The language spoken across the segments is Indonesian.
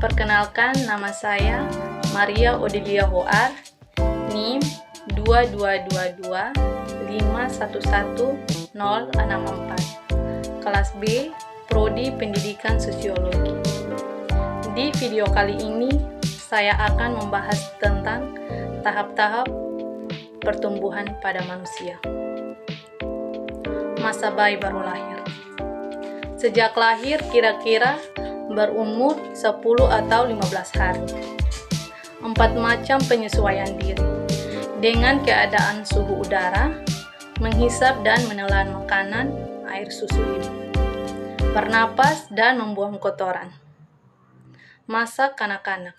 Perkenalkan, nama saya Maria Odilia Hoar, NIM 22225111064, kelas B, Prodi Pendidikan Sosiologi. Di video kali ini, saya akan membahas tentang tahap-tahap pertumbuhan pada manusia. Masa bayi baru lahir. Sejak lahir kira-kira berumur 10 atau 15 hari. 4 macam penyesuaian diri dengan keadaan suhu udara, menghisap dan menelan makanan, air susu ibu, bernapas dan membuang kotoran. Masa kanak-kanak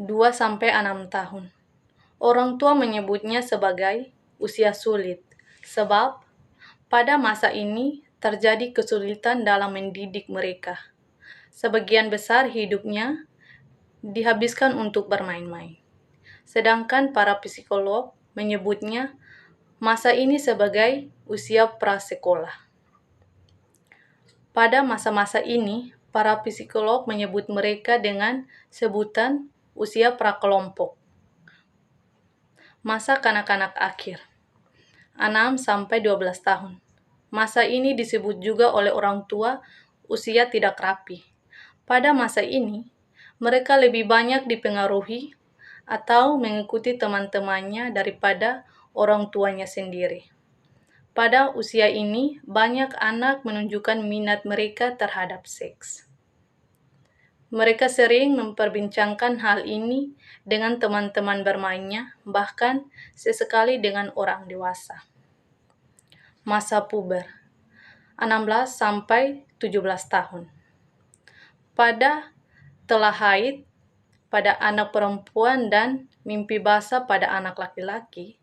2-6 tahun. Orang tua menyebutnya sebagai usia sulit, sebab pada masa ini terjadi kesulitan dalam mendidik mereka. Sebagian besar hidupnya dihabiskan untuk bermain-main. Sedangkan para psikolog menyebutnya masa ini sebagai usia prasekolah. Pada masa-masa ini, para psikolog menyebut mereka dengan sebutan usia prakelompok. Masa kanak-kanak akhir 6-12 tahun. Masa ini disebut juga oleh orang tua usia tidak rapi. Pada masa ini, mereka lebih banyak dipengaruhi atau mengikuti teman-temannya daripada orang tuanya sendiri. Pada usia ini, banyak anak menunjukkan minat mereka terhadap seks. Mereka sering memperbincangkan hal ini dengan teman-teman bermainnya, bahkan sesekali dengan orang dewasa. Masa puber 16-17 tahun. Pada telah haid pada anak perempuan dan mimpi basah pada anak laki-laki.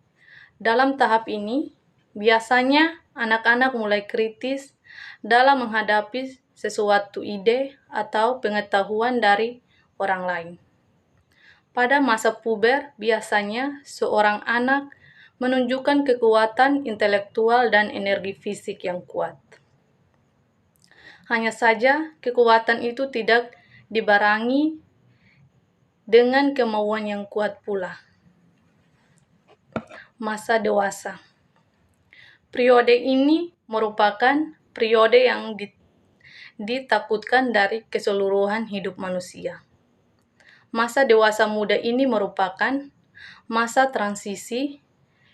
Dalam tahap ini, biasanya anak-anak mulai kritis dalam menghadapi sesuatu ide atau pengetahuan dari orang lain. Pada masa puber, biasanya seorang anak menunjukkan kekuatan intelektual dan energi fisik yang kuat. Hanya saja, kekuatan itu tidak dibarengi dengan kemauan yang kuat pula. Masa dewasa. Periode ini merupakan periode yang ditakutkan dari keseluruhan hidup manusia. Masa dewasa muda ini merupakan masa transisi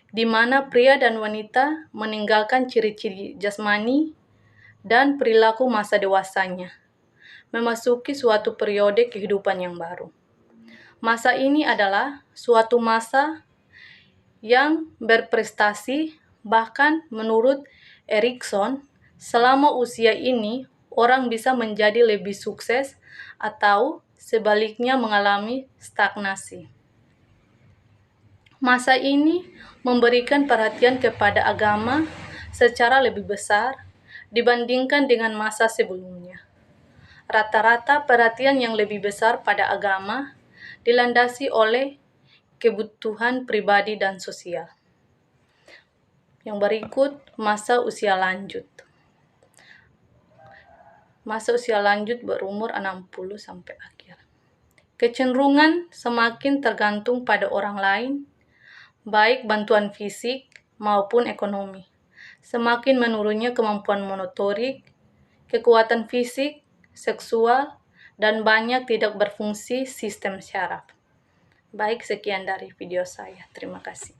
di mana pria dan wanita meninggalkan ciri-ciri jasmani dan perilaku masa dewasanya, memasuki suatu periode kehidupan yang baru. Masa ini adalah suatu masa yang berprestasi, bahkan menurut Erikson, selama usia ini orang bisa menjadi lebih sukses atau sebaliknya mengalami stagnasi. Masa ini memberikan perhatian kepada agama secara lebih besar dibandingkan dengan masa sebelumnya. Rata-rata perhatian yang lebih besar pada agama dilandasi oleh kebutuhan pribadi dan sosial. Yang berikut, masa usia lanjut. Masa usia lanjut berumur 60 sampai akhir. Kecenderungan semakin tergantung pada orang lain, baik bantuan fisik maupun ekonomi. Semakin menurunnya kemampuan motorik, kekuatan fisik, seksual, dan banyak tidak berfungsi sistem syaraf. Baik, sekian dari video saya. Terima kasih.